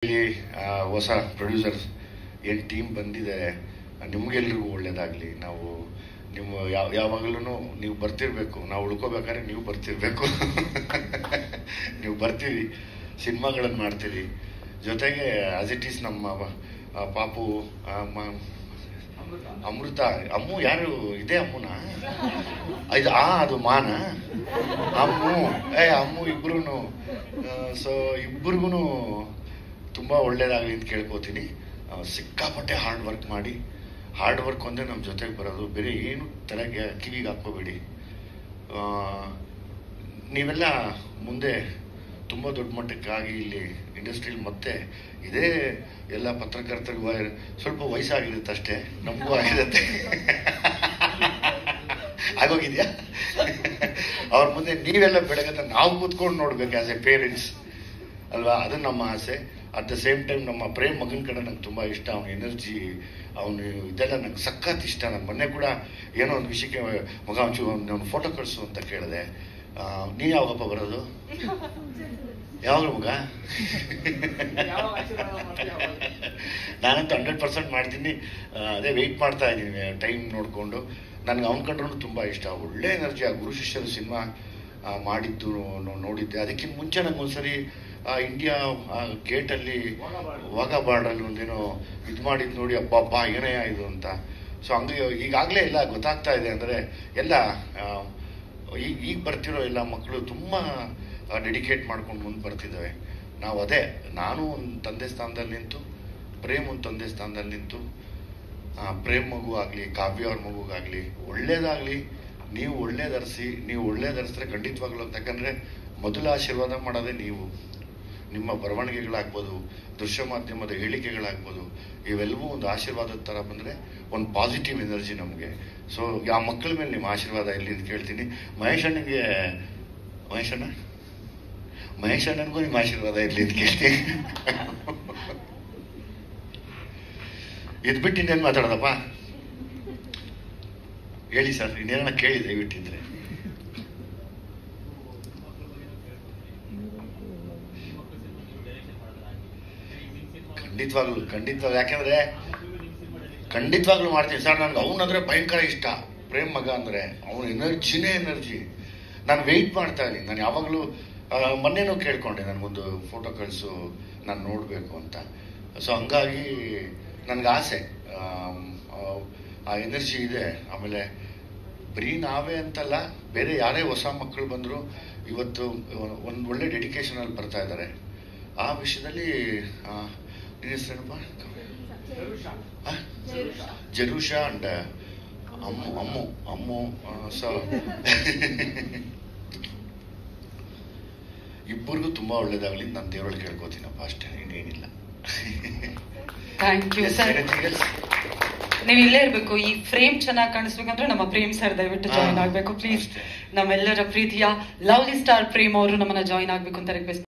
ಇಲ್ಲಿ ಹೊಸ ಪ್ರೊಡ್ಯೂಸರ್ ಏನು ಟೀಮ್ ಬಂದಿದೆ, ನಿಮ್ಗೆಲ್ರಿಗೂ ಒಳ್ಳೇದಾಗಲಿ. ನಾವು ನಿಮ್ಮ ಯಾವಾಗಲೂ ನೀವು ಬರ್ತಿರ್ಬೇಕು, ನಾವು ಉಳ್ಕೋಬೇಕಾದ್ರೆ ನೀವು ಬರ್ತಿರ್ಬೇಕು. ನೀವು ಬರ್ತೀರಿ, ಸಿನಿಮಾಗಳನ್ನು ಮಾಡ್ತೀರಿ. ಜೊತೆಗೆ ಆಸ್ ಇಟ್ ಈಸ್ ನಮ್ಮ ಪಾಪು ಅಮೃತ ಅಮ್ಮು ಯಾರು ಇದೆ, ಅಮ್ಮುನ ಇದು ಅದು ಮಾನ ಅಮ್ಮು ಅಮ್ಮು ಇಬ್ರು. ಸೊ ಇಬ್ರಿಗೂ ತುಂಬ ಒಳ್ಳೇದಾಗಲಿ ಅಂತ ಕೇಳ್ಕೊತೀನಿ. ಸಿಕ್ಕಾಪಟ್ಟೆ ಹಾರ್ಡ್ ವರ್ಕ್ ಮಾಡಿ, ಹಾರ್ಡ್ ವರ್ಕ್ ಒಂದೇ ನಮ್ಮ ಜೊತೆಗೆ ಬರೋದು, ಬೇರೆ ಏನು ತಲೆಗೆ ಕಿವಿಗೆ ಹಾಕ್ಕೋಬೇಡಿ. ನೀವೆಲ್ಲ ಮುಂದೆ ತುಂಬ ದೊಡ್ಡ ಮಟ್ಟಕ್ಕಾಗಿ ಇಲ್ಲಿ ಇಂಡಸ್ಟ್ರಿಯಲ್ಲಿ ಮತ್ತೆ ಇದೇ ಎಲ್ಲ ಪತ್ರಕರ್ತರಿಗೂ ಸ್ವಲ್ಪ ವಯಸ್ಸಾಗಿರುತ್ತೆ ಅಷ್ಟೇ, ನಮಗೂ ಆಗಿರುತ್ತೆ. ಆಗೋಗಿದ್ಯಾ? ಅವ್ರ ಮುಂದೆ ನೀವೆಲ್ಲ ಬೆಳಗತ್ತ ನಾವು ಕೂತ್ಕೊಂಡು ನೋಡ್ಬೇಕು ಆಸ್ ಎ ಪೇರೆಂಟ್ಸ್ ಅಲ್ವಾ? ಅದು ನಮ್ಮ ಆಸೆ. ಅಟ್ ದ ಸೇಮ್ ಟೈಮ್ ನಮ್ಮ ಪ್ರೇಮ್ ಮಗನ ಕಡೆ ನಂಗೆ ತುಂಬ ಇಷ್ಟ. ಅವನ ಎನರ್ಜಿ, ಅವನು ಇದೆಲ್ಲ ನಂಗೆ ಸಖತ್ ಇಷ್ಟ. ನನ್ನ ಮೊನ್ನೆ ಕೂಡ ಏನೋ ಒಂದು ವಿಷಯಕ್ಕೆ ಮಗ ಒಂದು ಫೋಟೋ ಕಳಿಸು ಅಂತ ಕೇಳಿದೆ. ನೀ ಯಾವಾಗಪ್ಪ ಬರೋದು? ಯಾವಾಗ ಮಗ? ನಾನಂತೂ 100% ಮಾಡ್ತೀನಿ. ಅದೇ ವೆಯ್ಟ್ ಮಾಡ್ತಾ ಇದ್ದೀನಿ ಟೈಮ್ ನೋಡಿಕೊಂಡು. ನನಗೆ ಅವ್ನ ಕಂಡ್ರೂ ತುಂಬ ಇಷ್ಟ. ಒಳ್ಳೆ ಎನರ್ಜಿ. ಆ ಗುರು ಶಿಷ್ಯರು ಸಿನಿಮಾ ಮಾಡಿದ್ದು ನೋಡಿದ್ದೆ. ಅದಕ್ಕಿಂತ ಮುಂಚೆ ನಂಗೊಂದ್ಸರಿ ಇಂಡಿಯಾ ಗೇಟಲ್ಲಿ ವಾಘಾ ಬಾರ್ಡರ್ಲಿ ಒಂದೇನೋ ಇದು ಮಾಡಿದ್ದು ನೋಡಿ, ಅಬ್ಬಬ್ಬ ಏನೇ ಇದು ಅಂತ. ಸೊ ಹಂಗೆ ಈಗಾಗಲೇ ಎಲ್ಲ ಗೊತ್ತಾಗ್ತಾ ಇದೆ. ಅಂದರೆ ಎಲ್ಲ ಈಗ ಬರ್ತಿರೋ ಎಲ್ಲ ಮಕ್ಕಳು ತುಂಬ ಡೆಡಿಕೇಟ್ ಮಾಡ್ಕೊಂಡು ಮುಂದೆ ಬರ್ತಿದ್ದಾವೆ. ನಾವು ಅದೇ, ನಾನು ಒಂದು ತಂದೆ ಸ್ಥಾನದಲ್ಲಿ ನಿಂತು, ಪ್ರೇಮ್ ಒಂದು ತಂದೆ ಸ್ಥಾನದಲ್ಲಿ ನಿಂತು, ಪ್ರೇಮ್ ಮಗು ಆಗಲಿ, ಕಾವ್ಯ ಅವ್ರ ಮಗುಗಾಗಲಿ ಒಳ್ಳೇದಾಗಲಿ. ನೀವು ಒಳ್ಳೇದರ್ಸಿದ್ರೆ ಖಂಡಿತವಾಗ್ಲೂ. ಯಾಕಂದರೆ ಮೊದಲ ಆಶೀರ್ವಾದ ಮಾಡೋದೇ ನೀವು. ನಿಮ್ಮ ಬರವಣಿಗೆಗಳಾಗ್ಬೋದು, ದೃಶ್ಯ ಮಾಧ್ಯಮದ ಹೇಳಿಕೆಗಳಾಗ್ಬೋದು, ಇವೆಲ್ಲವೂ ಒಂದು ಆಶೀರ್ವಾದದ ಥರ ಬಂದರೆ ಒಂದು ಪಾಸಿಟಿವ್ ಎನರ್ಜಿ ನಮಗೆ. ಸೊ ಆ ಮಕ್ಕಳ ಮೇಲೆ ನಿಮ್ಮ ಆಶೀರ್ವಾದ ಇರಲಿ ಅಂತ ಕೇಳ್ತೀನಿ. ಮಹೇಶ್ ಅಣ್ಣನಿಗೂ ನಿಮ್ಮ ಆಶೀರ್ವಾದ ಇರಲಿ ಅಂತ ಕೇಳ್ತೀನಿ. ಇದು ಬಿಟ್ಟು ಇನ್ನೇನು ಮಾತಾಡೋದಪ್ಪ? ಹೇಳಿ ಸರ್, ಇನ್ನೇನ ಕೇಳಿ ದಯವಿಟ್ಟಿದ್ರೆ. ಖಂಡಿತವಾಗ್ಲೂ ಯಾಕೆಂದ್ರೆ ಖಂಡಿತವಾಗ್ಲೂ ಮಾಡ್ತೀನಿ ಸರ್. ನನ್ಗೆ ಅವನಂದ್ರೆ ಭಯಂಕರ ಇಷ್ಟ. ಪ್ರೇಮ್ ಮಗ ಅಂದ್ರೆ ಅವನ ಎನರ್ಜಿ. ನಾನು ವೆಯ್ಟ್ ಮಾಡ್ತಾ ಇದ್ದೀನಿ. ನಾನು ಯಾವಾಗಲೂ ಮೊನ್ನೆನೂ ಕೇಳ್ಕೊಂಡೆ, ನನಗೊಂದು ಫೋಟೋ ಕಳಿಸು, ನಾನು ನೋಡಬೇಕು ಅಂತ. ಸೊ ಹಂಗಾಗಿ ನನಗೆ ಆಸೆ, ಆ ಎನರ್ಜಿ ಇದೆ. ಆಮೇಲೆ ಬರೀ ನಾವೇ ಅಂತಲ್ಲ, ಬೇರೆ ಯಾರೇ ಹೊಸ ಮಕ್ಕಳು ಬಂದರೂ ಇವತ್ತು ಒಂದು ಒಳ್ಳೆ ಡೆಡಿಕೇಶನಲ್ಲಿ ಬರ್ತಾ ಇದ್ದಾರೆ. ಆ ವಿಷಯದಲ್ಲಿ ನಿನ್ನ ಹೆಸರೇನಪ್ಪ? ಜರೂಷಾ ಅಂಡ್ ಅಮ್ಮು. ಸೊ ಇಬ್ಬರಿಗೂ ತುಂಬಾ ಒಳ್ಳೇದಾಗಲಿ ನಾನು ದೇವರಲ್ಲಿ ಕೇಳ್ಕೋತೀನಪ್ಪ, ಅಷ್ಟೇ, ಇನ್ನೇನಿಲ್ಲ. Thank you sir. ನೀವು ಇಲ್ಲೇ ಇರಬೇಕು. ಈ ಫ್ರೇಮ್ ಚೆನ್ನಾಗಿ ಕಾಣಿಸ್ಬೇಕಂದ್ರೆ ನಮ್ಮ ಪ್ರೇಮ್ ಸರ್ ದಯವಿಟ್ಟು ಜಾಯಿನ್ ಆಗಬೇಕು ಪ್ಲೀಸ್. ನಮ್ಮೆಲ್ಲರ ಪ್ರೀತಿಯ ಲವ್ಲಿ ಸ್ಟಾರ್ ಪ್ರೇಮ್ ಅವರು ನಮ್ಮನ್ನ ಜಾಯಿನ್ ಆಗಬೇಕು ಅಂತ ರಿಕ್ವೆಸ್ಟ್